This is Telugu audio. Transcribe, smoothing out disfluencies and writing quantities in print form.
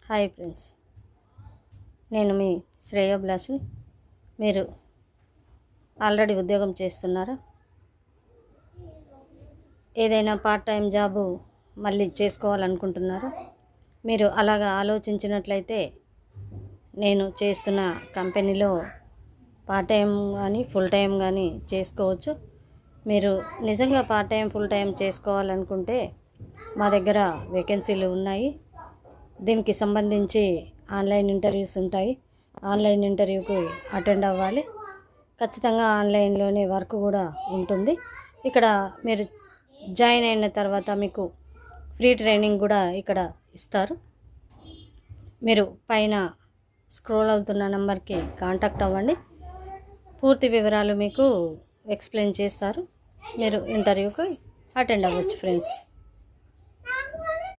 హాయ్ ఫ్రెండ్స్, నేను మీ శ్రేయోభిలాషిని. మీరు ఆల్రెడీ ఉద్యోగం చేస్తున్నారా? ఏదైనా పార్ట్ టైం జాబు మళ్ళీ చేసుకోవాలనుకుంటున్నారా? మీరు అలాగా ఆలోచించినట్లయితే నేను చేస్తున్న కంపెనీలో పార్ట్ టైం కానీ ఫుల్ టైం కానీ చేసుకోవచ్చు. మీరు నిజంగా పార్ట్ టైం ఫుల్ టైం చేసుకోవాలనుకుంటే మా దగ్గర వేకెన్సీలు ఉన్నాయి. దీనికి సంబంధించి ఆన్లైన్ ఇంటర్వ్యూస్ ఉంటాయి. ఆన్లైన్ ఇంటర్వ్యూకి అటెండ్ అవ్వాలి. ఖచ్చితంగా ఆన్లైన్లోనే వర్క్ కూడా ఉంటుంది. ఇక్కడ మీరు జాయిన్ అయిన తర్వాత మీకు ఫ్రీ ట్రైనింగ్ కూడా ఇక్కడ ఇస్తారు. మీరు పైన స్క్రోల్ అవుతున్న నెంబర్కి కాంటాక్ట్ అవ్వండి. పూర్తి వివరాలు మీకు ఎక్స్ప్లెయిన్ చేస్తారు. మీరు ఇంటర్వ్యూకి అటెండ్ అవ్వచ్చు ఫ్రెండ్స్.